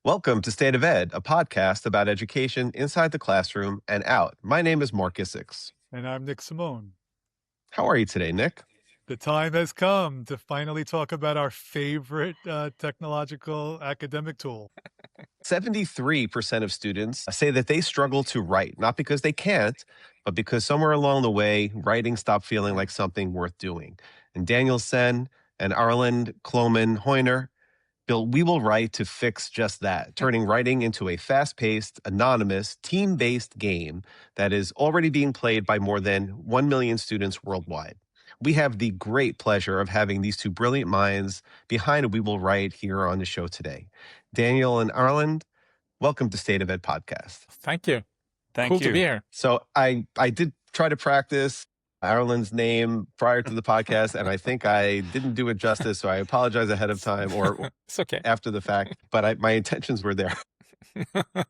Welcome to State of Ed, a podcast about education inside the classroom and out. My name is Mark Isix. And I'm Nick Simone. How are you today, Nick? The time has come to finally talk about our favorite technological academic tool. 73% of students say that they struggle to write, not because they can't, but because somewhere along the way, writing stopped feeling like something worth doing. And Daniel Senn and Erlend, Klouman, Høiner built We Will Write to fix just that, turning writing into a fast-paced, anonymous, team-based game that is already being played by more than 1 million students worldwide. We have the great pleasure of having these two brilliant minds behind We Will Write here on the show today. Daniel and Erlend, welcome to State of Ed Podcast. Thank you. Thank cool you. to be here. So I did try to practice Erlend's name prior to the podcast, and I think I didn't do it justice, so I apologize ahead of time or It's okay. after the fact, but my intentions were there.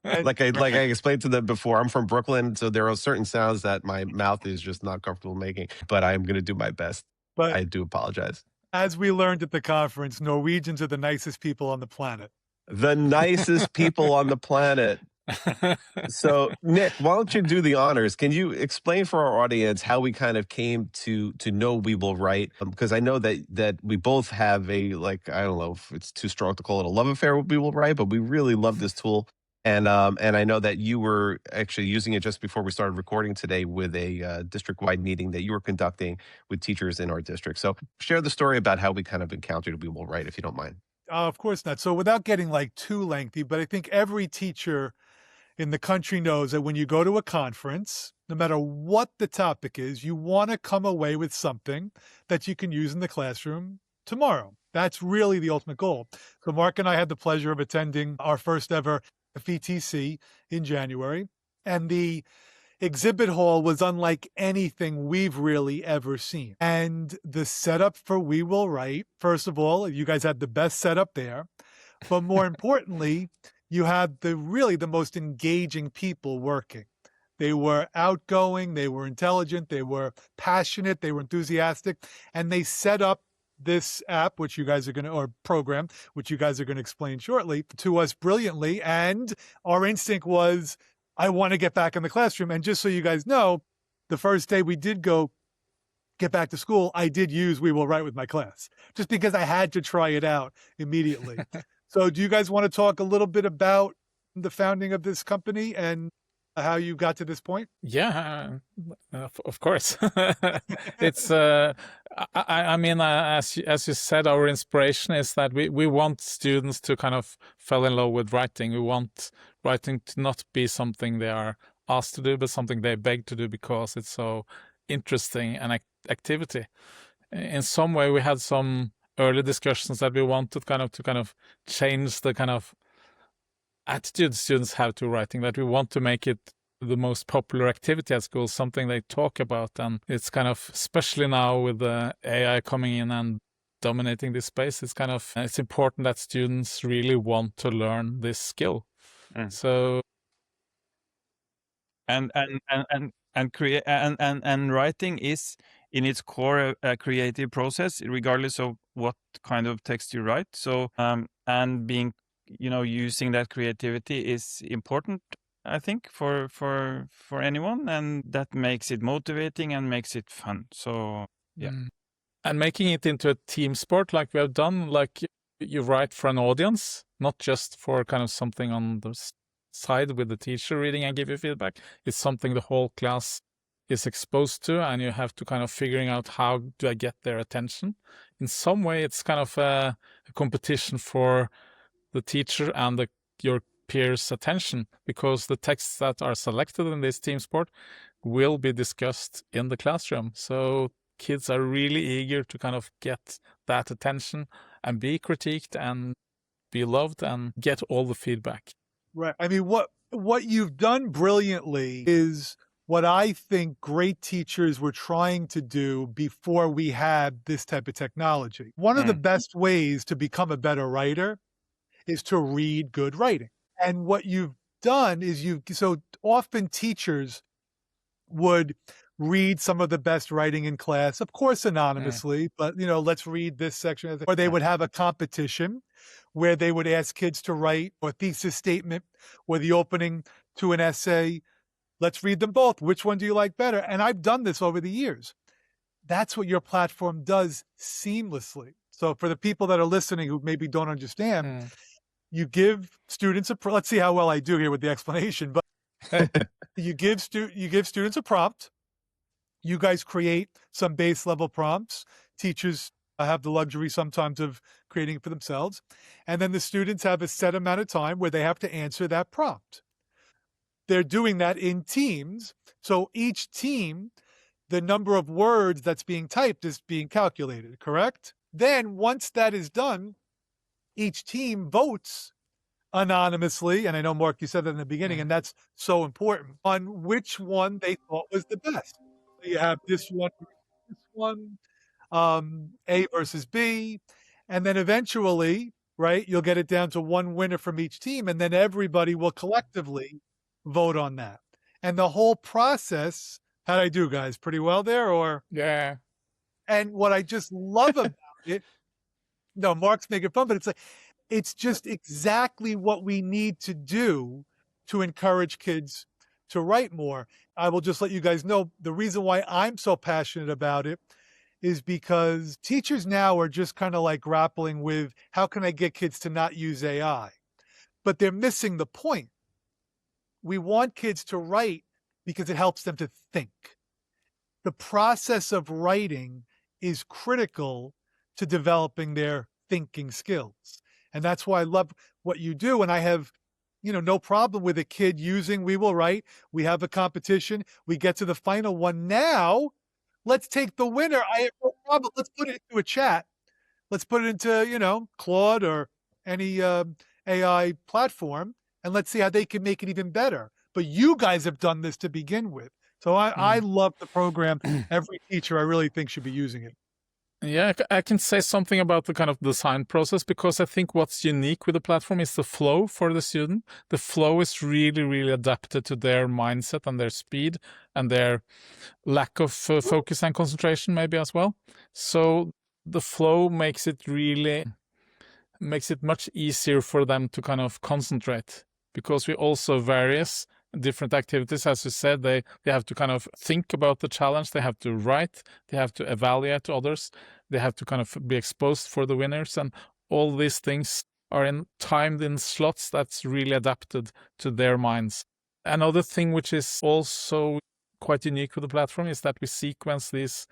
Like I explained to them before, I'm from Brooklyn, so there are certain sounds that my mouth is just not comfortable making, but I'm going to do my best. But I do apologize. as we learned at the conference, Norwegians are the nicest people on the planet. The nicest people on the planet. So, Nick, why don't you do the honors? Can you explain for our audience how we kind of came to know We Will Write? Because I know that we both have a, like, I don't know if it's too strong to call it a love affair with We Will Write, but we really love this tool. And I know that you were actually using it just before we started recording today with a district-wide meeting that you were conducting with teachers in our district. So share the story about how we kind of encountered We Will Write, if you don't mind. Of course not. So without getting like too lengthy, but I think every teacher in the country knows that when you go to a conference, no matter what the topic is, you want to come away with something that you can use in the classroom tomorrow. That's really the ultimate goal. So Mark and I had the pleasure of attending our first ever FETC in January, and the exhibit hall was unlike anything we've really ever seen. And the setup for We Will Write, first of all, you guys had the best setup there, but more importantly, you had the most engaging people working. They were outgoing, they were intelligent, they were passionate, they were enthusiastic, and they set up this app, which you guys are going to, or program, which you guys are going to explain shortly, to us brilliantly. And our instinct was, I want to get back in the classroom. And just so you guys know, the first day we did get back to school, I did use We Will Write with my class, just because I had to try it out immediately. So do you guys want to talk a little bit about the founding of this company and how you got to this point? Yeah, of course. It's, I mean, as you said, our inspiration is that we want students to kind of fall in love with writing. We want writing to not be something they are asked to do, but something they beg to do because it's so interesting an activity. In some way, we had some early discussions that we wanted to kind of change the kind of attitude students have to writing, that we want to make it the most popular activity at school, something they talk about. And it's kind of, especially now with the AI coming in and dominating this space, it's important that students really want to learn this skill. So and writing is in its core a creative process, regardless of what kind of text you write. So and being, using that creativity is important, I think, for anyone, and that makes it motivating and makes it fun. So yeah. And making it into a team sport like we have done, like you write for an audience, not just for kind of something on the side with the teacher reading and give you feedback. It's something the whole class is exposed to, and you have to kind of figuring out how do I get their attention. In some way, it's kind of a competition for the teacher and your peers' attention, because the texts that are selected in this team sport will be discussed in the classroom. So kids are really eager to kind of get that attention and be critiqued and be loved and get all the feedback. Right. I mean, what you've done brilliantly is what I think great teachers were trying to do before we had this type of technology. One of the best ways to become a better writer is to read good writing. And what you've done is so often teachers would read some of the best writing in class, of course, anonymously, but, let's read this section. Or they would have a competition where they would ask kids to write a thesis statement or the opening to an essay. Let's read them both. Which one do you like better? And I've done this over the years. That's what your platform does seamlessly. So for the people that are listening who maybe don't understand, you give students let's see how well I do here with the explanation, but you give students a prompt. You guys create some base level prompts. Teachers have the luxury sometimes of creating it for themselves. And then the students have a set amount of time where they have to answer that prompt. They're doing that in teams. So each team, the number of words that's being typed is being calculated, correct? Then once that is done, each team votes anonymously, and I know, Mark, you said that in the beginning, and that's so important, on which one they thought was the best. So you have this one, A versus B, and then eventually, right, you'll get it down to one winner from each team, and then everybody will collectively vote on that. And the whole process, how'd I do, guys? Pretty well there, or? Yeah. And what I just love about it, no, Mark's making fun, but it's just exactly what we need to do to encourage kids to write more. I will just let you guys know the reason why I'm so passionate about it is because teachers now are just kind of like grappling with how can I get kids to not use AI? But they're missing the point. We want kids to write because it helps them to think. The process of writing is critical to developing their thinking skills. And that's why I love what you do. And I have, no problem with a kid using We Will Write. We have a competition. We get to the final one. Now, let's take the winner. I have no problem. Let's put it into a chat. Let's put it into, Claude or any AI platform, and let's see how they can make it even better. But you guys have done this to begin with. So I love the program. Every teacher, I really think, should be using it. Yeah, I can say something about the kind of design process, because I think what's unique with the platform is the flow for the student. The flow is really, really adapted to their mindset and their speed and their lack of focus and concentration maybe as well. So the flow makes it much easier for them to kind of concentrate, because we also various different activities. As you said, they have to kind of think about the challenge, they have to write, they have to evaluate others, they have to kind of be exposed for the winners, and all these things are timed in slots that's really adapted to their minds. Another thing which is also quite unique with the platform is that we sequence these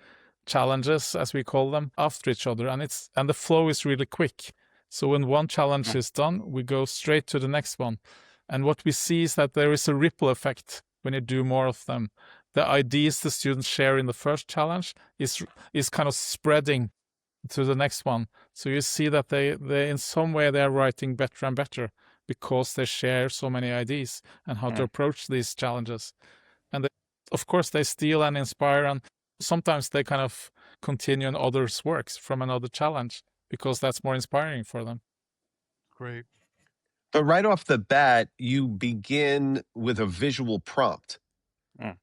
challenges, as we call them, after each other, and the flow is really quick. So when one challenge is done, we go straight to the next one. And what we see is that there is a ripple effect when you do more of them. The ideas the students share in the first challenge is kind of spreading to the next one. So you see that they in some way they are writing better and better because they share so many ideas and how to approach these challenges. And of course they steal and inspire, and sometimes they kind of continue on others' works from another challenge because that's more inspiring for them. Great. But right off the bat, you begin with a visual prompt.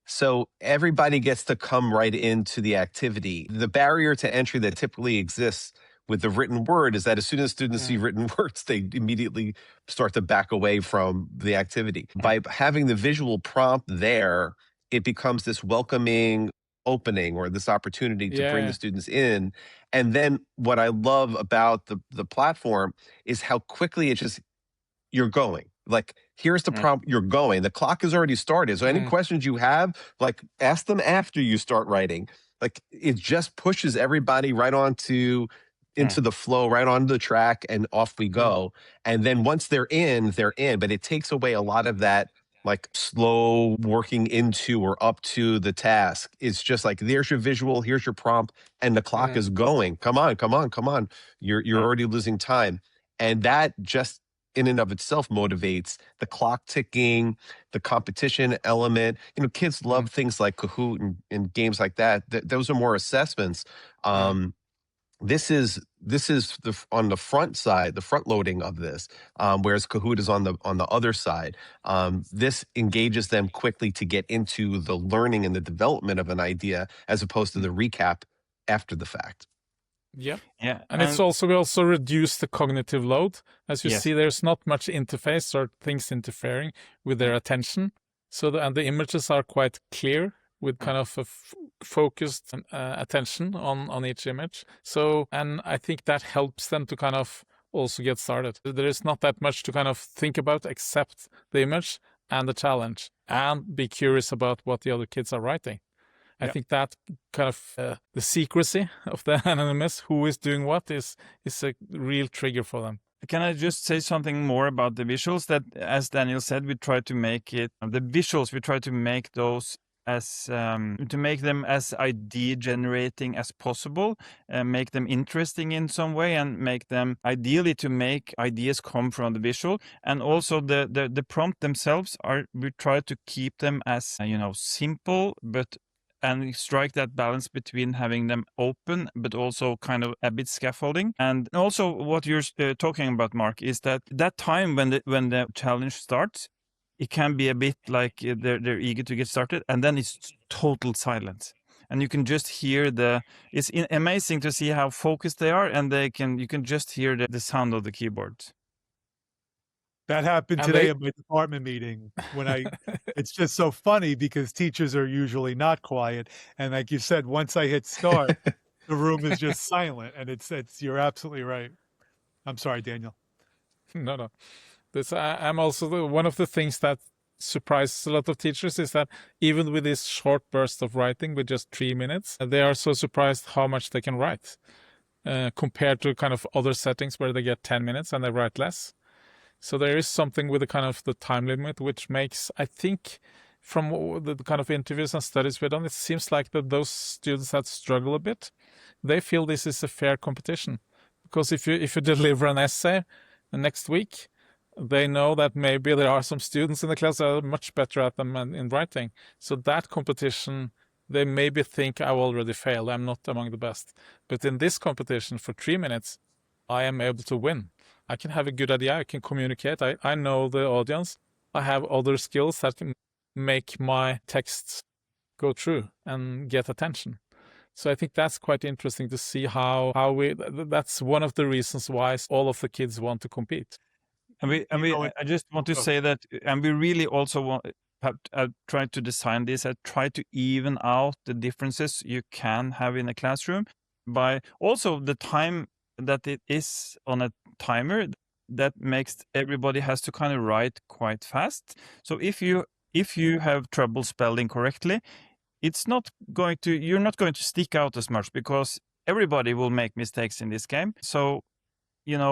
So everybody gets to come right into the activity. The barrier to entry that typically exists with the written word is that as soon as students see written words, they immediately start to back away from the activity. By having the visual prompt there, it becomes this welcoming opening or this opportunity to bring the students in. And then what I love about the platform is how quickly you're going. Like, here's the prompt, you're going. The clock has already started. So any questions you have, like, ask them after you start writing. Like, it just pushes everybody right into the flow, right onto the track, and off we go. And then once they're in, they're in. But it takes away a lot of that, like, slow working into or up to the task. It's just like, there's your visual, here's your prompt, and the clock is going. Come on. You're already losing time. And that just in and of itself motivates the clock ticking, the competition element. Kids love things like Kahoot and games like that. Those are more assessments. This is on the front side, the front loading of this, whereas Kahoot is on the other side. This engages them quickly to get into the learning and the development of an idea, as opposed to the recap after the fact. Yeah. Yeah, And it's we also reduce the cognitive load. As you Yes. see, there's not much interface or things interfering with their attention. So and the images are quite clear with kind of a focused attention on each image. So, and I think that helps them to kind of also get started. There is not that much to kind of think about except the image and the challenge, and be curious about what the other kids are writing. I think that kind of the secrecy of the anonymous, who is doing what, is a real trigger for them. Can I just say something more about the visuals? That, as Daniel said, we try to make it, the visuals, we try to make those as, to make them as idea generating as possible, make them interesting in some way, and make them ideally to make ideas come from the visual. And also the prompt themselves we try to keep them as, simple, and strike that balance between having them open, but also kind of a bit scaffolding. And also what you're talking about, Mark, is that time when the challenge starts, it can be a bit like they're eager to get started, and then it's total silence. And you can just hear it's amazing to see how focused they are, and you can just hear the sound of the keyboards. That happened today at my department meeting when it's just so funny because teachers are usually not quiet. And like you said, once I hit start, the room is just silent, and you're absolutely right. I'm sorry, Daniel. No. I'm also one of the things that surprises a lot of teachers is that even with this short burst of writing with just 3 minutes, they are so surprised how much they can write compared to kind of other settings where they get 10 minutes and they write less. So there is something with the kind of the time limit, which makes, I think, from the kind of interviews and studies we've done, it seems like that those students that struggle a bit, they feel this is a fair competition. Because if you deliver an essay next week, they know that maybe there are some students in the class that are much better at them in writing. So that competition, they maybe think I already failed, I'm not among the best. But in this competition for 3 minutes, I am able to win. I can have a good idea, I can communicate, I know the audience, I have other skills that can make my texts go through and get attention. So I think that's quite interesting to see how that's one of the reasons why all of the kids want to compete. I just want to say that, and we really also have tried to design this and try to even out the differences you can have in a classroom by also the time that it is on a timer that makes everybody has to kind of write quite fast. So if you have trouble spelling correctly, you're not going to stick out as much because everybody will make mistakes in this game. So, and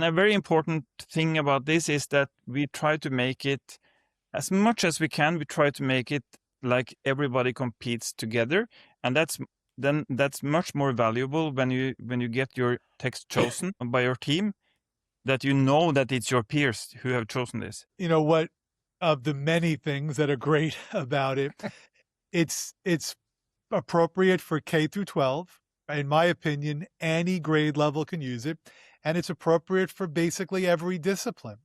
a very important thing about this is that we try to make it as much as we can. We try to make it like everybody competes together, and that's much more valuable when you get your text chosen by your team, that you know that it's your peers who have chosen this. You know what? Of the many things that are great about it, it's appropriate for K through 12. In my opinion, any grade level can use it, and it's appropriate for basically every discipline.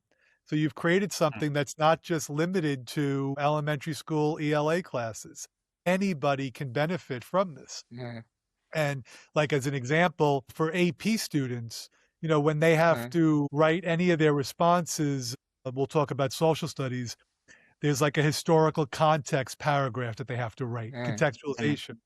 So you've created something that's not just limited to elementary school ELA classes. Anybody can benefit from this. Yeah. And like as an example, for AP students, when they have to write any of their responses, we'll talk about social studies, there's like a historical context paragraph that they have to write, contextualization.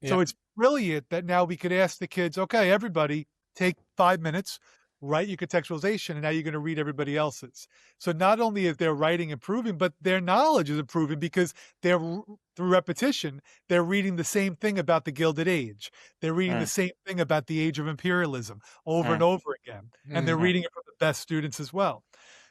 Yeah. So it's brilliant that now we could ask the kids, okay, everybody take 5 minutes, write your contextualization, and now you're going to read everybody else's. So not only is their writing improving, but their knowledge is improving because through repetition, they're reading the same thing about the Gilded Age. They're reading the same thing about the age of imperialism over and over again. And they're reading it from the best students as well.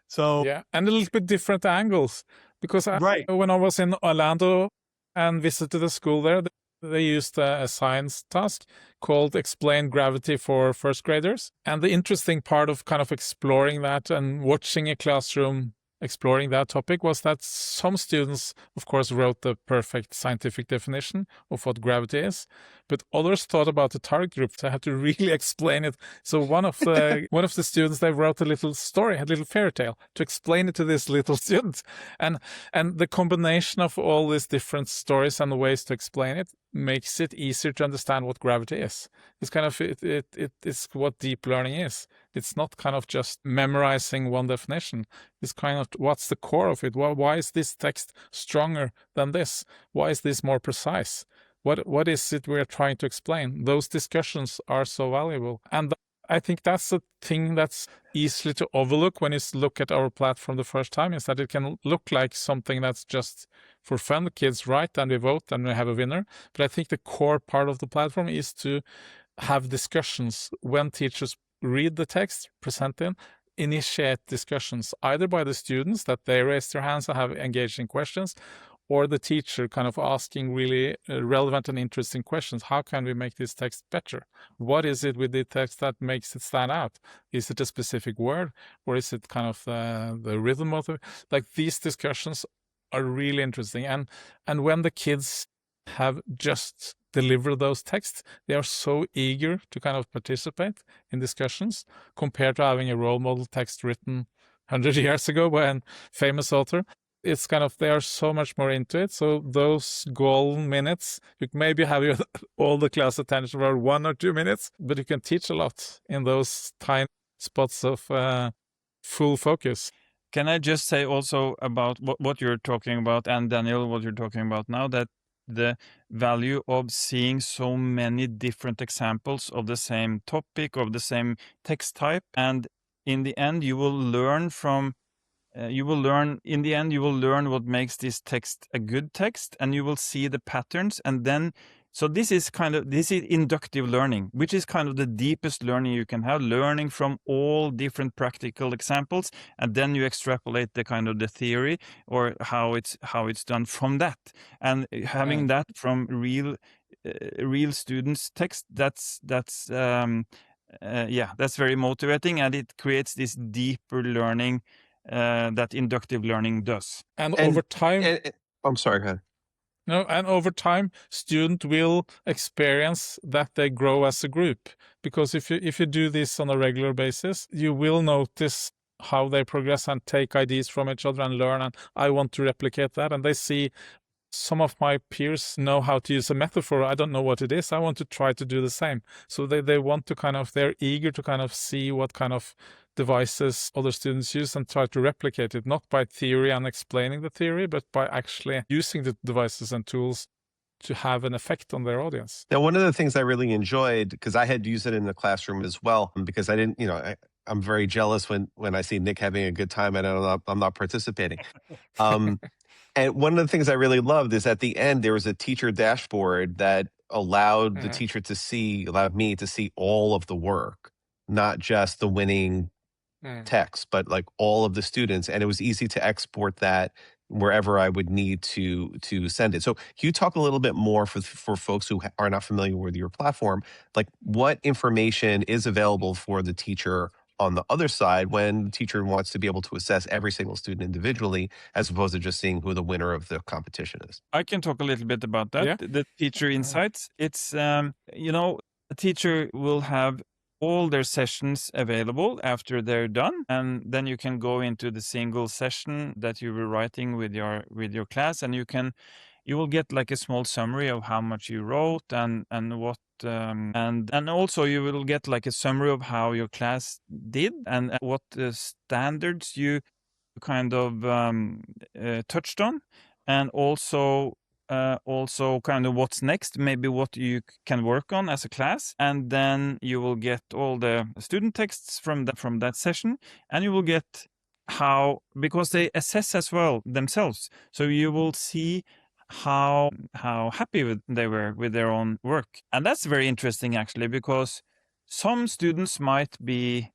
So yeah, and a little bit different angles. Because when I was in Orlando and visited the school there, they used a science task called Explain Gravity for first graders. And the interesting part of kind of exploring that and watching a classroom exploring that topic was that some students, of course, wrote the perfect scientific definition of what gravity is. but others thought about the target group, so I had to really explain it. So one of the students, they wrote a little story, a little fairy tale, to explain it to this little student, and the combination of all these different stories and the ways to explain it makes it easier to understand what gravity is. It's kind of it is what deep learning is. It's not kind of just memorizing one definition. It's kind of what's the core of it. Why is this text stronger than this? Why is this more precise? What is it we're trying to explain? Those discussions are so valuable. And I think that's a thing that's easily to overlook when you look at our platform the first time, is that it can look like something that's just for fun. The kids write and we vote and we have a winner. But I think the core part of the platform is to have discussions when teachers read the text, present in, initiate discussions, either by the students that they raise their hands and have engaging questions, or the teacher kind of asking really relevant and interesting questions. How can we make this text better? What is it with the text that makes it stand out? Is it a specific word, or is it kind of the rhythm of it? Like, these discussions are really interesting. And when the kids have just delivered those texts, they are so eager to kind of participate in discussions compared to having a role model text written 100 years ago by a famous author. It's kind of, they are so much more into it. So those golden minutes, you maybe have all the class attention for 1 or 2 minutes, but you can teach a lot in those tiny spots of full focus. Can I just say also about what you're talking about, and Daniel, what you're talking about now, that the value of seeing so many different examples of the same topic, of the same text type, and in the end you will learn from in the end, you will learn what makes this text a good text, and you will see the patterns. And then, so this is inductive learning, which is kind of the deepest learning you can have, learning from all different practical examples. And then you extrapolate the kind of the theory or how it's done from that. And having that from real students' text, that's very motivating, and it creates this deeper learning that inductive learning does. And over time, I'm sorry, go ahead. No, and over time, student will experience that they grow as a group. Because if you do this on a regular basis, you will notice how they progress and take ideas from each other and learn. And I want to replicate that. And they see some of my peers know how to use a metaphor. I don't know what it is. I want to try to do the same. So they want to they're eager to kind of see what kind of devices other students use and try to replicate it, not by theory and explaining the theory, but by actually using the devices and tools to have an effect on their audience. Now, one of the things I really enjoyed, because I had used it in the classroom as well, because I didn't, I'm very jealous when I see Nick having a good time and I'm not participating. And one of the things I really loved is at the end, there was a teacher dashboard that allowed the teacher allowed me to see all of the work, not just the winning text, but like all of the students. And it was easy to export that wherever I would need to send it. So can you talk a little bit more for folks who are not familiar with your platform, like what information is available for the teacher on the other side when the teacher wants to be able to assess every single student individually, as opposed to just seeing who the winner of the competition is? I can talk a little bit about that. Yeah. The teacher insights. It's, a teacher will have all their sessions available after they're done, and then you can go into the single session that you were writing with your class, and you will get like a small summary of how much you wrote and what and also you will get like a summary of how your class did and what standards you kind of touched on, and also kind of what's next, maybe what you can work on as a class. And then you will get all the student texts from that session, and you will get how, because they assess as well themselves, so you will see how happy they were with their own work. And that's very interesting actually, because some students might be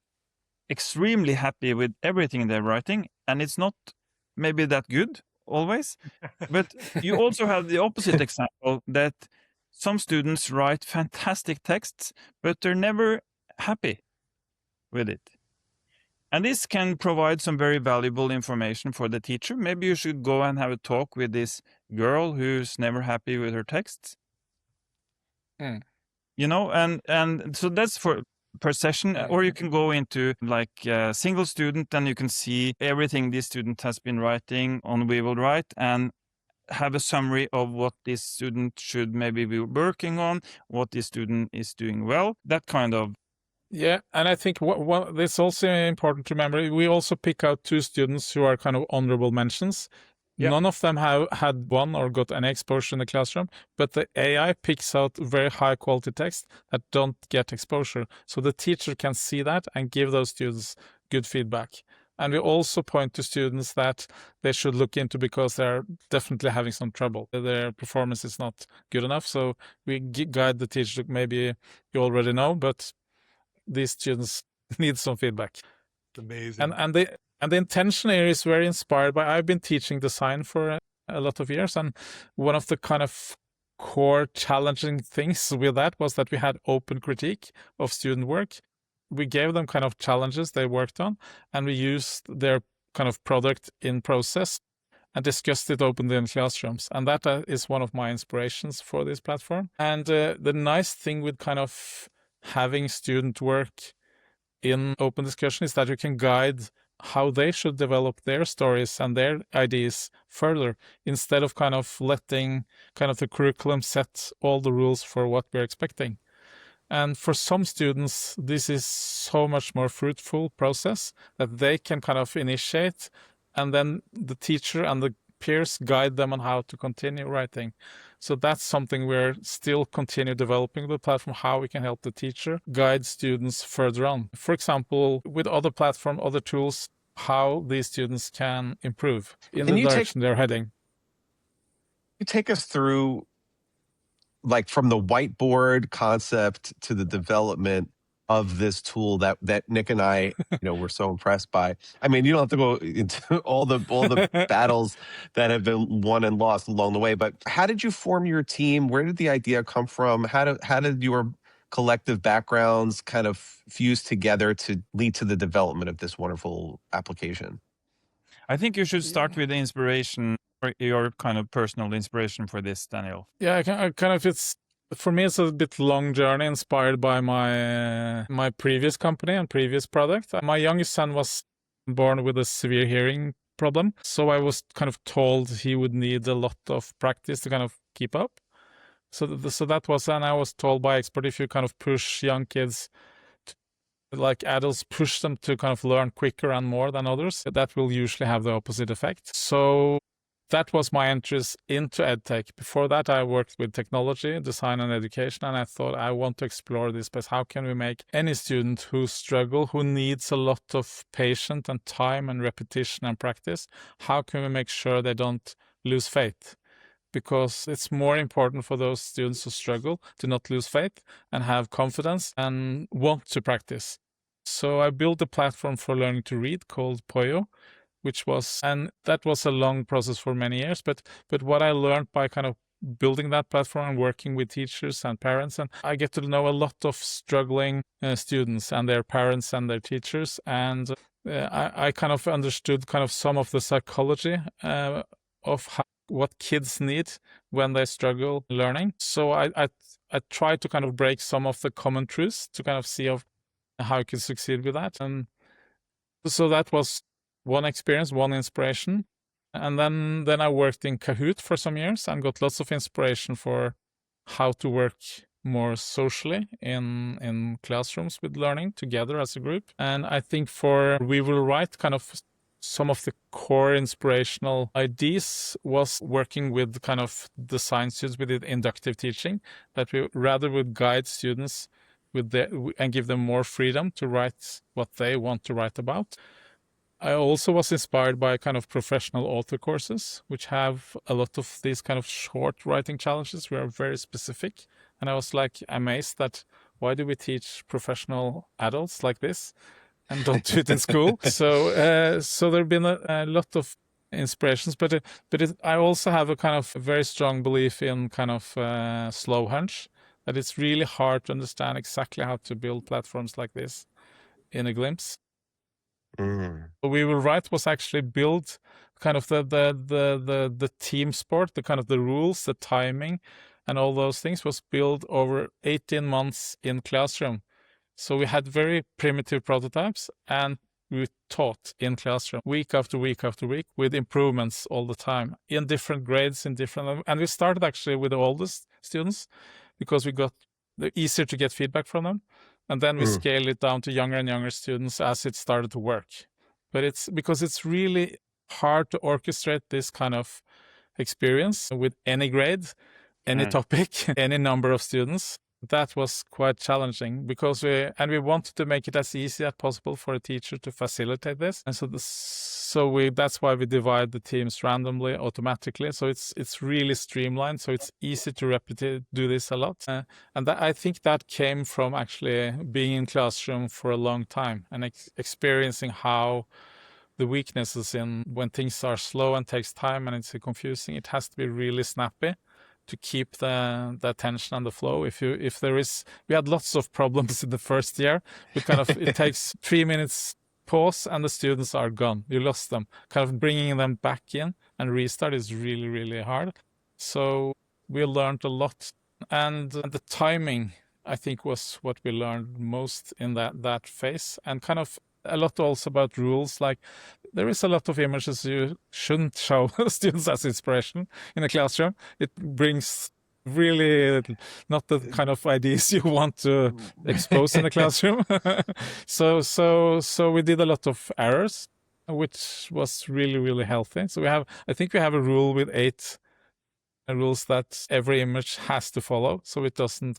extremely happy with everything they're writing, and it's not maybe that good always. But you also have the opposite example, that some students write fantastic texts, but they're never happy with it. And this can provide some very valuable information for the teacher. Maybe you should go and have a talk with this girl who's never happy with her texts. You know, and so that's for per session, or you can go into like a single student and you can see everything this student has been writing on We Will Write and have a summary of what this student should maybe be working on, what this student is doing well, that kind of. Yeah, and I think what it's also important to remember, we also pick out 2 students who are kind of honorable mentions. Yep. None of them have had one or got any exposure in the classroom, but the AI picks out very high quality text that don't get exposure. So the teacher can see that and give those students good feedback. And we also point to students that they should look into because they're definitely having some trouble. Their performance is not good enough. So we guide the teacher, maybe you already know, but these students need some feedback. It's amazing. And the intention here is very inspired by, I've been teaching design for a lot of years, and one of the kind of core challenging things with that was that we had open critique of student work. We gave them kind of challenges they worked on, and we used their kind of product in process and discussed it openly in classrooms. And that is one of my inspirations for this platform. And the nice thing with kind of having student work in open discussion is that you can guide how they should develop their stories and their ideas further, instead of kind of letting kind of the curriculum set all the rules for what we're expecting. And for some students, this is so much more fruitful process that they can kind of initiate, and then the teacher and the peers guide them on how to continue writing. So that's something we're still continue developing the platform, how we can help the teacher guide students further on. For example, with other platform, other tools, how these students can improve in the direction they're heading. You take us through, like, from the whiteboard concept to the development of this tool that Nick and I, were so impressed by. I mean, you don't have to go into all the battles that have been won and lost along the way, but how did you form your team? Where did the idea come from? How did your collective backgrounds kind of fuse together to lead to the development of this wonderful application? I think you should start with the inspiration, or your kind of personal inspiration for this, Daniel. Yeah, I kind of, for me, it's a bit long journey inspired by my previous company and previous product. My youngest son was born with a severe hearing problem, so I was kind of told he would need a lot of practice to kind of keep up. So that was, and I was told by expert, if you kind of push young kids, like adults push them to kind of learn quicker and more than others, that will usually have the opposite effect. So that was my interest into EdTech. Before that, I worked with technology, design and education, and I thought I want to explore this space. How can we make any student who who needs a lot of patience and time and repetition and practice, how can we make sure they don't lose faith? Because it's more important for those students who struggle to not lose faith and have confidence and want to practice. So I built a platform for learning to read called Poyo, and that was a long process for many years. But what I learned by kind of building that platform and working with teachers and parents, and I get to know a lot of struggling students and their parents and their teachers, and I kind of understood kind of some of the psychology of what kids need when they struggle learning. So I try to kind of break some of the common truths to kind of see how you can succeed with that. And so that was one experience, one inspiration. And then I worked in Kahoot for some years and got lots of inspiration for how to work more socially in classrooms with learning together as a group. And I think for We Will Write, kind of some of the core inspirational ideas was working with kind of design students with inductive teaching, that we rather would guide students and give them more freedom to write what they want to write about. I also was inspired by kind of professional author courses, which have a lot of these kind of short writing challenges. We are very specific. And I was like amazed that why do we teach professional adults like this and don't do it in school? So there have been a lot of inspirations, but I also have a kind of very strong belief in kind of slow hunch, that it's really hard to understand exactly how to build platforms like this in a glimpse. We Will Write was actually built kind of the team sport, the kind of the rules, the timing, and all those things was built over 18 months in classroom. So we had very primitive prototypes, and we taught in classroom week after week after week with improvements all the time in different grades, and we started actually with the oldest students because we got easier to get feedback from them. And then we scaled it down to younger and younger students as it started to work. But it's because it's really hard to orchestrate this kind of experience with any grade, any topic, any number of students. That was quite challenging because we wanted to make it as easy as possible for a teacher to facilitate this. And that's why we divide the teams randomly, automatically. So it's really streamlined. So it's easy to do this a lot. And I think that came from actually being in classroom for a long time and experiencing how the weaknesses in when things are slow and takes time and it's confusing, it has to be really snappy to keep the attention and the flow. We had lots of problems in the first year. It takes 3 minutes pause and the students are gone. You lost them. Kind of bringing them back in and restart is really, really hard. So we learned a lot. And the timing, I think, was what we learned most in that phase. And kind of a lot also about rules. Like there is a lot of images you shouldn't show students as inspiration in a classroom. It brings really not the kind of ideas you want to expose in a classroom. So we did a lot of errors, which was really, really healthy. So I think we have a rule with 8 rules that every image has to follow. So it doesn't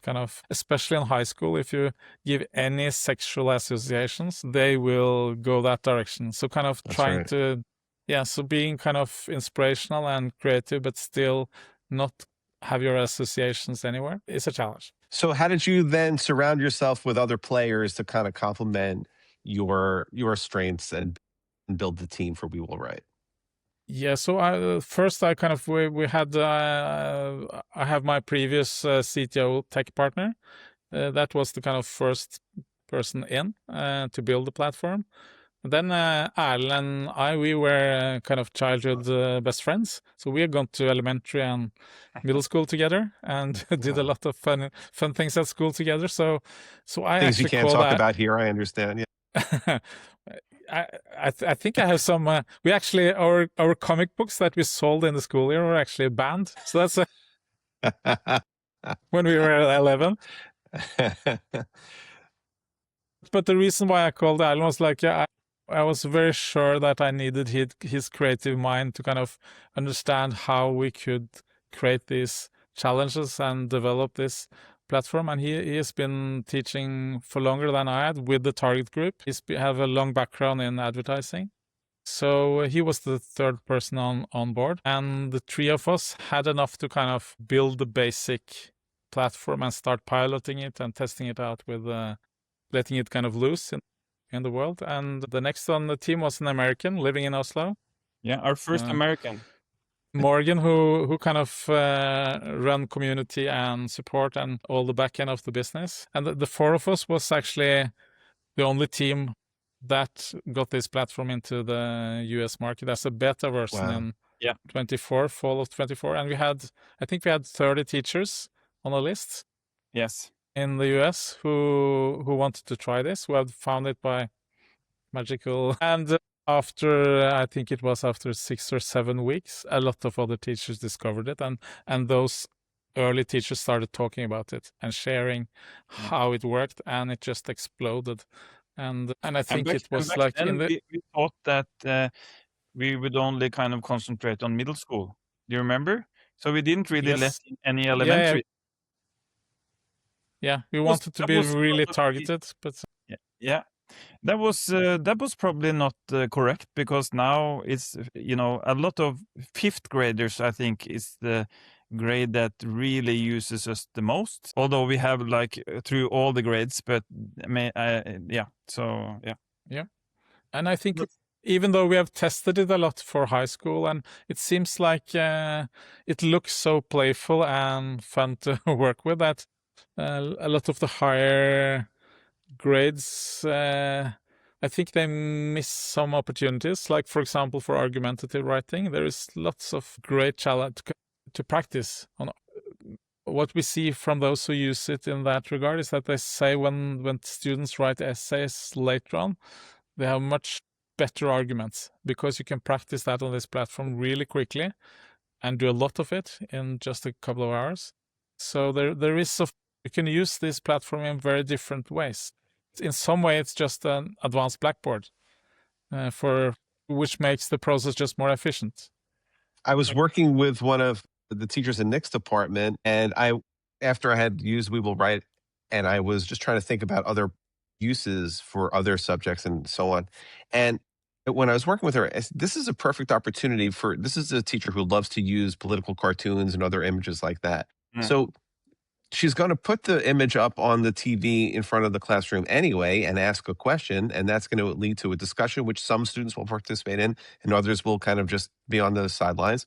especially in high school, if you give any sexual associations, they will go that direction. So so being kind of inspirational and creative, but still not have your associations anywhere is a challenge. So how did you then surround yourself with other players to kind of complement your strengths and build the team for We Will Write? Yeah, so we had I have my previous CTO tech partner. That was the kind of first person in to build the platform. And then Erlend and we were kind of childhood best friends. So we had gone to elementary and middle school together and did a lot of fun things at school together. So I things actually you can't talk about here, I understand. Yeah. I think I have some. We actually our comic books that we sold in the school year were actually banned. So that's when we were 11. But the reason why I called Erlend was I was very sure that I needed his creative mind to kind of understand how we could create these challenges and develop this platform. And he has been teaching for longer than I had with the target group. Have a long background in advertising. So he was the third person on board. And the 3 of us had enough to kind of build the basic platform and start piloting it and testing it out with letting it kind of loose in the world. And the next on the team was an American living in Oslo. Yeah, our first American. Morgan, who kind of run community and support and all the back end of the business. And the 4 of us was actually the only team that got this platform into the US market as a beta version in 24, fall of 24. And I think we had 30 teachers on the list. Yes. In the US who wanted to try this, who had found it by magical. And I think it was after 6 or 7 weeks, a lot of other teachers discovered it. And those early teachers started talking about it and sharing how it worked, and it just exploded. And I think it was we thought that we would only kind of concentrate on middle school. Do you remember? So we didn't really let in any elementary. Yeah, we wanted to be really targeted, but yeah. That was probably not correct, because now it's a lot of 5th graders, I think, is the grade that really uses us the most. Although we have through all the grades, but and I think even though we have tested it a lot for high school, and it seems like it looks so playful and fun to work with, that a lot of the higher grades, I think they miss some opportunities. Like, for example, for argumentative writing, there is lots of great challenge to practice on. what we see from those who use it in that regard is that they say when students write essays later on, they have much better arguments because you can practice that on this platform really quickly and do a lot of it in just a couple of hours. So there is you can use this platform in very different ways. In some way, it's just an advanced Blackboard which makes the process just more efficient. I was working with one of the teachers in Nick's department, and after I had used We Will Write, and I was just trying to think about other uses for other subjects and so on. And when I was working with her, this is a perfect opportunity this is a teacher who loves to use political cartoons and other images like that. So she's going to put the image up on the TV in front of the classroom anyway and ask a question, and that's going to lead to a discussion, which some students will participate in and others will kind of just be on the sidelines.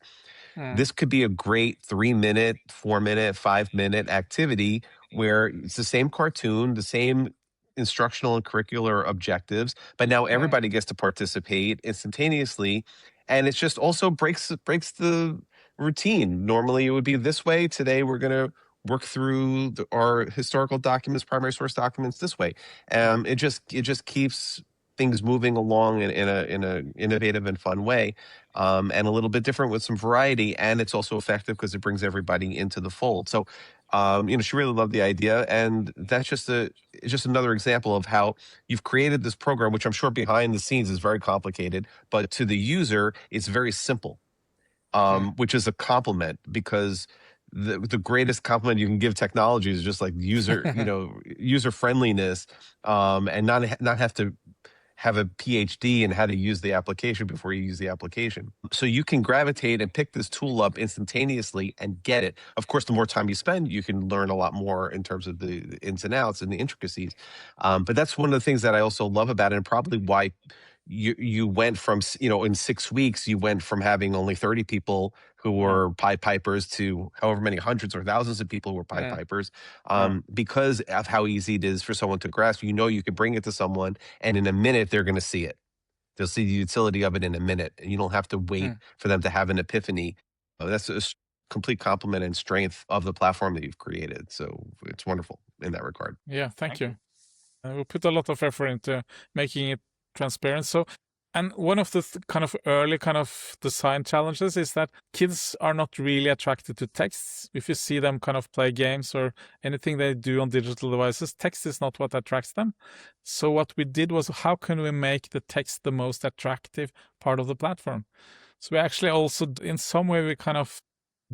This could be a great 3-minute, 4-minute, 5-minute activity where it's the same cartoon, the same instructional and curricular objectives, but now everybody gets to participate instantaneously. And it's just also breaks the routine. Normally it would be this way. Today we're going to work through our historical documents, primary source documents this way. It just keeps things moving along in a innovative and fun way, and a little bit different with some variety. And it's also effective because it brings everybody into the fold. So, she really loved the idea, and that's just another example of how you've created this program, which I'm sure behind the scenes is very complicated, but to the user, it's very simple, which is a compliment, because the greatest compliment you can give technology is just like user friendliness, and not have to have a PhD in how to use the application before you use the application. So you can gravitate and pick this tool up instantaneously and get it. Of course, the more time you spend, you can learn a lot more in terms of the ins and outs and the intricacies. But that's one of the things that I also love about it, and probably why you went from, in 6 weeks, you went from having only 30 people who were Pied Pipers to however many hundreds or thousands of people who were Pied Pipers, because of how easy it is for someone to grasp. You can bring it to someone, and in a minute, they're going to see it. They'll see the utility of it in a minute, and you don't have to wait for them to have an epiphany. That's a complete compliment and strength of the platform that you've created. So it's wonderful in that regard. Yeah, thank you. We put a lot of effort into making it transparent. So, and one of the kind of early kind of design challenges is that kids are not really attracted to texts. If you see them kind of play games or anything they do on digital devices, text is not what attracts them. So what we did was, how can we make the text the most attractive part of the platform? So we actually also, in some way, we kind of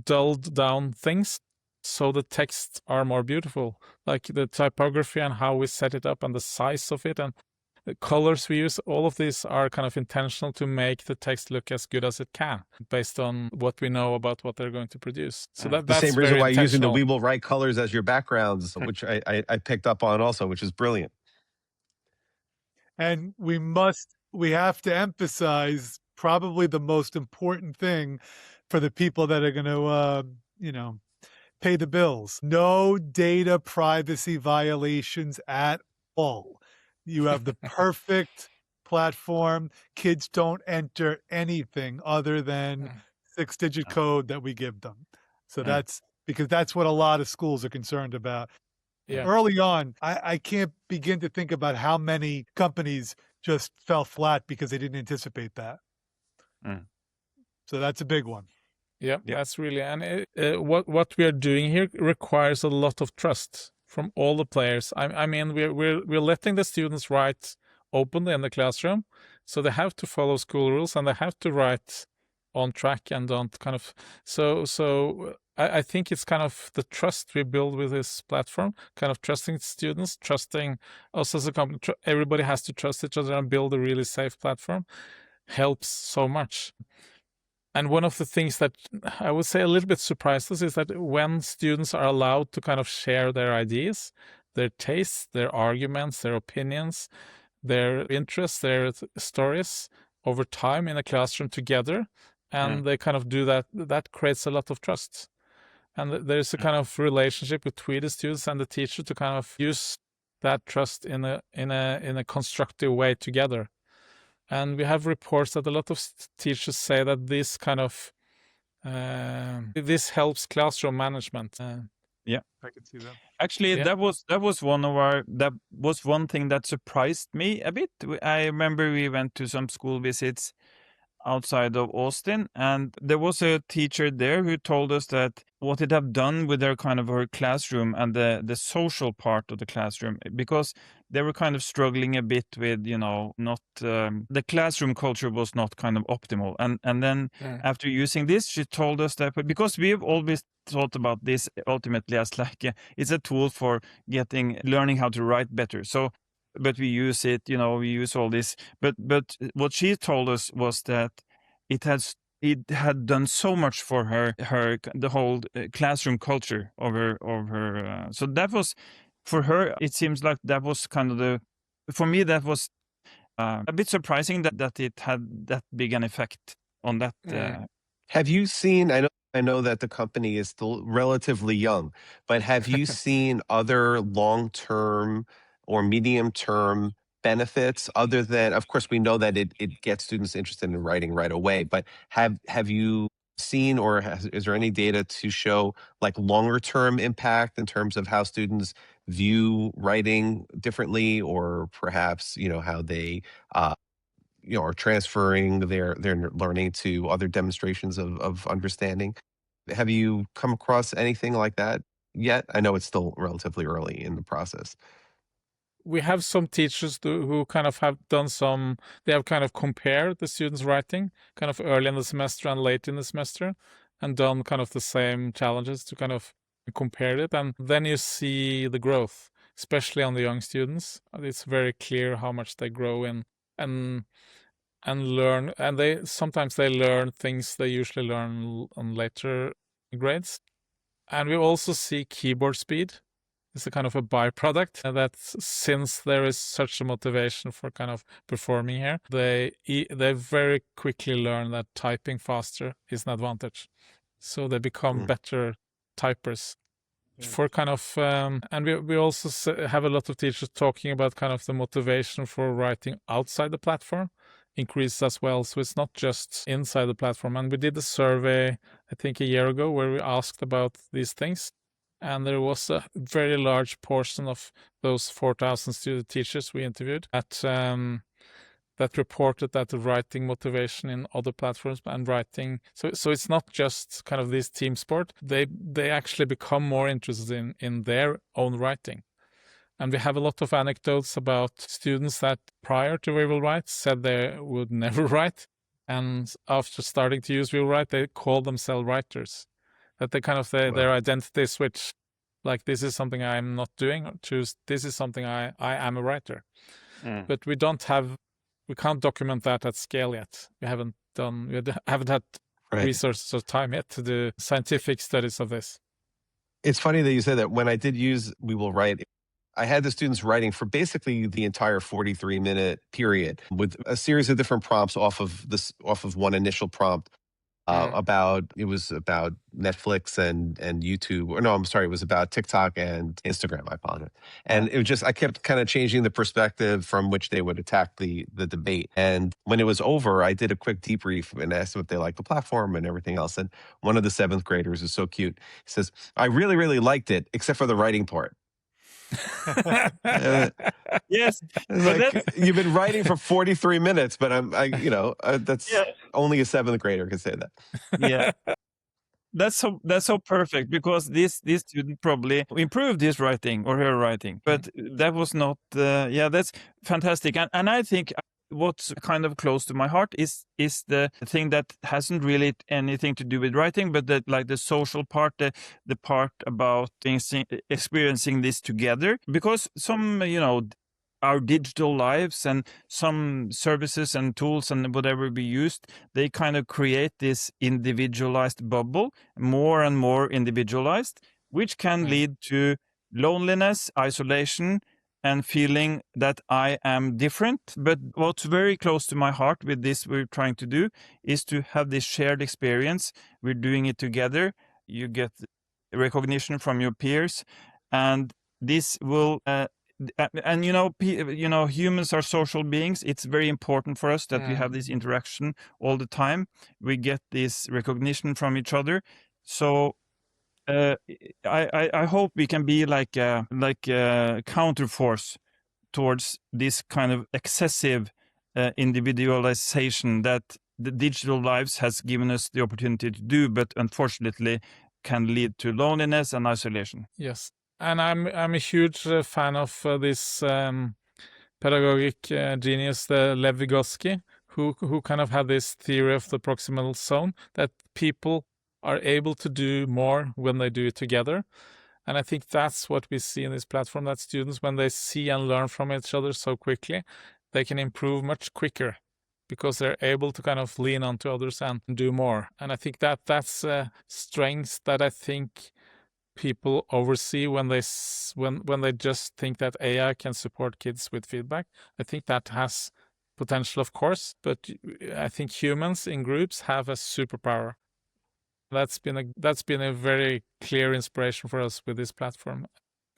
dulled down things so the texts are more beautiful, like the typography and how we set it up and the size of it and the colors we use. All of these are kind of intentional to make the text look as good as it can based on what we know about what they're going to produce. So that's the same reason why you're using the We Will Write colors as your backgrounds, which I picked up on also, which is brilliant. And we have to emphasize probably the most important thing for the people that are going to, pay the bills. No data privacy violations at all. You have the perfect platform. Kids don't enter anything other than 6-digit code that we give them. So that's because that's what a lot of schools are concerned about. Yeah. Early on, I can't begin to think about how many companies just fell flat because they didn't anticipate that. So that's a big one. Yeah, that's really, and what we are doing here requires a lot of trust from all the players. I mean, we're letting the students write openly in the classroom, so they have to follow school rules and they have to write on track and don't kind of. So I think it's kind of the trust we build with this platform, kind of trusting students, trusting us as a company. Everybody has to trust each other and build a really safe platform. Helps so much. And one of the things that I would say a little bit surprised us is that when students are allowed to kind of share their ideas, their tastes, their arguments, their opinions, their interests, their stories over time in a classroom together, and they kind of do that creates a lot of trust. And there's a kind of relationship between the students and the teacher to kind of use that trust in a constructive way together. And we have reports that a lot of teachers say that this kind of this helps classroom management. I can see that. Actually, Yeah. that was one thing that surprised me a bit. I remember we went to some school visits outside of Austin, and there was a teacher there who told us that what it have done with their kind of her classroom and the social part of the classroom, because they were kind of struggling a bit with, not the classroom culture was not kind of optimal. And then after using this, she told us that, but because we've always thought about this ultimately as like it's a tool for learning how to write better. So but we use it, we use all this. But what she told us was that it had done so much for the whole classroom culture of her. So that was for her. It seems like that was kind of for me that was a bit surprising that it had that big an effect on that. Have you seen, I know that the company is still relatively young, but have you seen other long-term or medium-term benefits other than, of course, we know that it gets students interested in writing right away, but have you seen or is there any data to show like longer term impact in terms of how students view writing differently or perhaps, how they are transferring their learning to other demonstrations of understanding. Have you come across anything like that yet? I know it's still relatively early in the process. We have some teachers who kind of have done they have kind of compared the students' writing kind of early in the semester and late in the semester and done kind of the same challenges to kind of compare it. And then you see the growth, especially on the young students. It's very clear how much they grow in and learn. And sometimes they learn things they usually learn on later grades. And we also see keyboard speed. It's a kind of a byproduct that since there is such a motivation for kind of performing here, they very quickly learn that typing faster is an advantage. So they become better typers. For kind of, and we also have a lot of teachers talking about kind of the motivation for writing outside the platform increases as well. So it's not just inside the platform. And we did a survey, I think a year ago, where we asked about these things. And there was a very large portion of those 4,000 student teachers we interviewed that reported that the writing motivation in other platforms and writing. So it's not just kind of this team sport. They actually become more interested in their own writing. And we have a lot of anecdotes about students that prior to We Will Write said they would never write. And after starting to use We Will Write, they call themselves writers. That they kind of their identity switch, like this is something I'm not doing, choose this is something I am a writer. But we can't document that at scale yet. We haven't had resources or time yet to do scientific studies of this. It's funny that you said that. When I did use We Will Write, I had the students writing for basically the entire 43-minute period with a series of different prompts off of one initial prompt. It was about Netflix and YouTube. Or no, I'm sorry, it was about TikTok and Instagram. I apologize. And it was just, I kept kind of changing the perspective from which they would attack the debate. And when it was over, I did a quick debrief and asked them if they liked the platform and everything else. And one of the 7th graders is so cute. He says, I really, really liked it, except for the writing part. Yes, like, you've been writing for 43 minutes, but that's only a 7th grader can say that. Yeah. That's so perfect, because this student probably improved his writing or her writing, but that was not. That's fantastic, and I think what's kind of close to my heart is the thing that hasn't really anything to do with writing, but that like the social part, the part about experiencing this together, because some our digital lives and some services and tools and whatever we used, they kind of create this individualized bubble, more and more individualized, which can lead to loneliness, isolation, and feeling that I am different. But what's very close to my heart with this we're trying to do is to have this shared experience. We're doing it together. You get recognition from your peers, and this will and humans are social beings. It's very important for us that we have this interaction all the time. We get this recognition from each other. So I hope we can be like a counter force towards this kind of excessive individualization that the digital lives has given us the opportunity to do, but unfortunately can lead to loneliness and isolation. Yes, and I'm a huge fan of this pedagogic genius, Lev Vygotsky, who kind of had this theory of the proximal zone, that people are able to do more when they do it together. And I think that's what we see in this platform, that students, when they see and learn from each other so quickly, they can improve much quicker because they're able to kind of lean onto others and do more. And I think that that's strengths that I think people oversee when they just think that AI can support kids with feedback. I think that has potential, of course, but I think humans in groups have a superpower. That's been a very clear inspiration for us with this platform.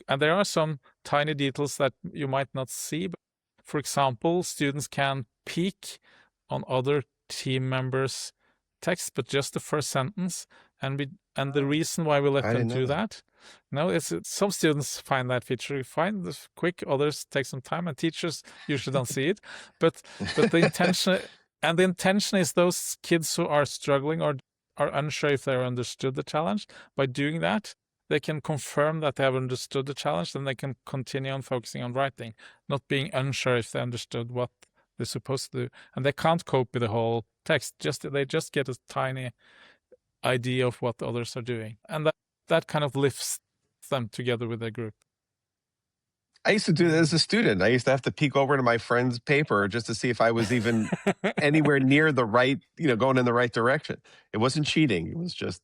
And there are some tiny details that you might not see. But for example, students can peek on other team members' text, but just the first sentence. And the reason why we let them do that, some students find that feature fine, quick, others take some time, and teachers usually don't see it. But the intention is those kids who are struggling or are unsure if they understood the challenge. By doing that, they can confirm that they have understood the challenge, then they can continue on focusing on writing, not being unsure if they understood what they're supposed to do. And they can't copy the whole text, they just get a tiny idea of what others are doing. And that kind of lifts them together with their group. I used to do that as a student. I used to have to peek over to my friend's paper just to see if I was even anywhere near the right, going in the right direction. It wasn't cheating. It was just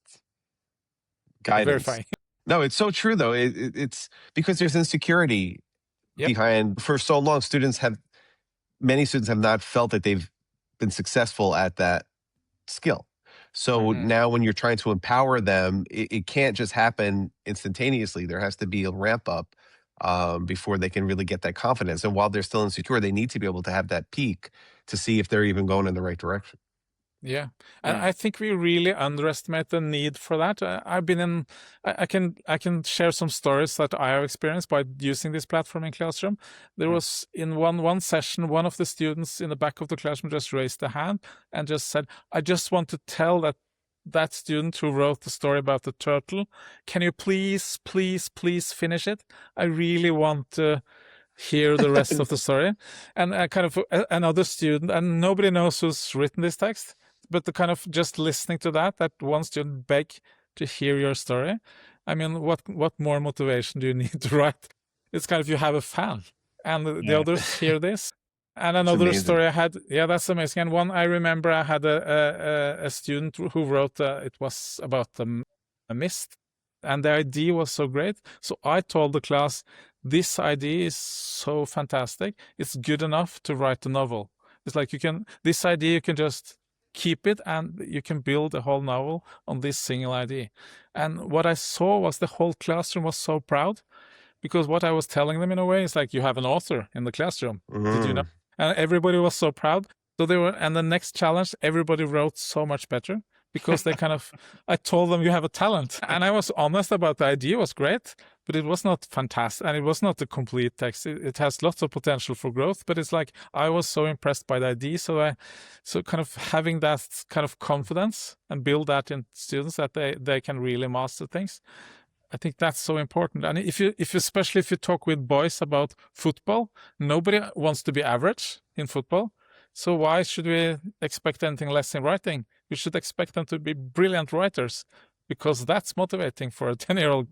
guidance. Verifying. No, it's so true, though. It's because there's insecurity behind. For so long, many students have not felt that they've been successful at that skill. So now when you're trying to empower them, it can't just happen instantaneously. There has to be a ramp up before they can really get that confidence. And while they're still insecure, they need to be able to have that peak to see if they're even going in the right direction. Yeah, and I think we really underestimate the need for that. I can share some stories that I have experienced by using this platform in classroom. There was in one session, one of the students in the back of the classroom just raised a hand and just said, "I just want to tell that student who wrote the story about the turtle, can you please finish it? I really want to hear the rest of the story." And kind of another student, and nobody knows who's written this text, but the kind of just listening to that one student beg to hear your story. I mean, what more motivation do you need to write? It's kind of, you have a fan, and the others hear this. And another story I had, that's amazing. And one I remember, I had a student who wrote, it was about a mist, and the idea was so great. So I told the class, this idea is so fantastic, it's good enough to write a novel. It's like this idea, you can just keep it and you can build a whole novel on this single idea. And what I saw was the whole classroom was so proud, because what I was telling them in a way is like, you have an author in the classroom. Did you know? And everybody was so proud. So and the next challenge, everybody wrote so much better, because they I told them, you have a talent. And I was honest about the idea was great, but it was not fantastic. And it was not a complete text. It has lots of potential for growth, but it's like, I was so impressed by the idea. So kind of having that kind of confidence and build that in students, that they can really master things. I think that's so important. And especially if you talk with boys about football, nobody wants to be average in football. So why should we expect anything less in writing? We should expect them to be brilliant writers, because that's motivating for a 10-year-old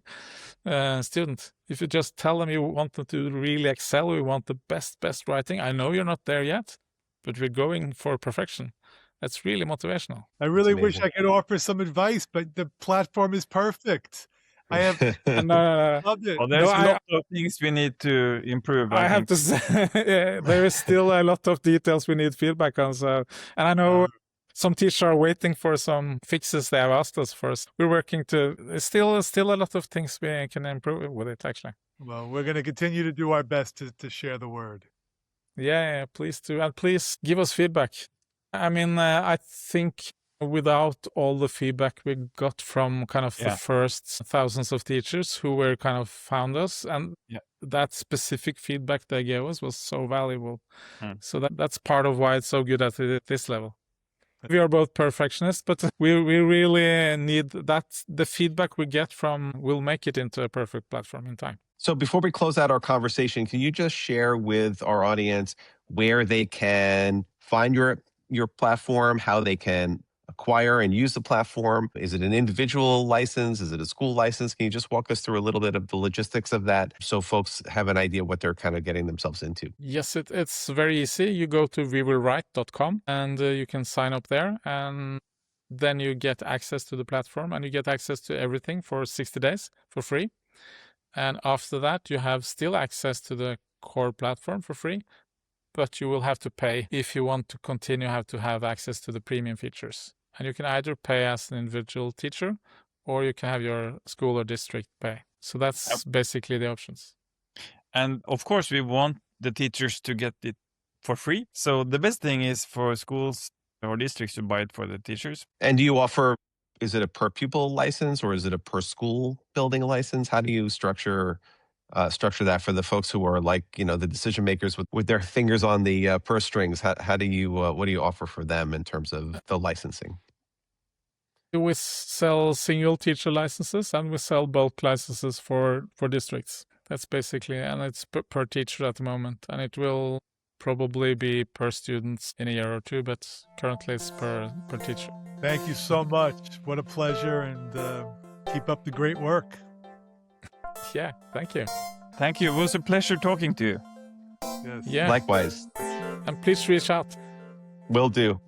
student. If you just tell them you want them to really excel, we want the best writing. I know you're not there yet, but we're going for perfection. That's really motivational. I really wish I could offer some advice, but the platform is perfect. I have loved it. Well, there's a lot of things we need to improve. I have to say, there is still a lot of details we need feedback on. So, and I know some teachers are waiting for some fixes they have asked us for. We're working there's still a lot of things we can improve with it, actually. Well, we're going to continue to do our best to share the word. Yeah, please do. And please give us feedback. I mean, I think without all the feedback we got from kind of the first thousands of teachers who were kind of found us, and that specific feedback they gave us was so valuable. So that's part of why it's so good at this level. We are both perfectionists, but we really need that. The feedback we get from will make it into a perfect platform in time. So before we close out our conversation, can you just share with our audience where they can find your platform, how they can acquire and use the platform? Is it an individual license? Is it a school license? Can you just walk us through a little bit of the logistics of that so folks have an idea what they're kind of getting themselves into? Yes, it's very easy. You go to wewillwrite.com and you can sign up there, and then you get access to the platform and you get access to everything for 60 days for free. And after that, you have still access to the core platform for free, but you will have to pay if you want to continue, have to have access to the premium features. And you can either pay as an individual teacher, or you can have your school or district pay. So that's basically the options. And of course, we want the teachers to get it for free. So the best thing is for schools or districts to buy it for the teachers. And do you offer, is it a per pupil license or is it a per school building license? How do you structure that for the folks who are like, the decision makers with their fingers on the purse strings? How do you, what do you offer for them in terms of the licensing? We sell single teacher licenses and we sell bulk licenses for districts. That's basically, and it's per teacher at the moment, and it will probably be per students in a year or two, but currently it's per teacher. Thank you so much. What a pleasure, and keep up the great work. Yeah, thank you. Thank you. It was a pleasure talking to you. Yes. Yeah. Likewise. And please reach out. Will do.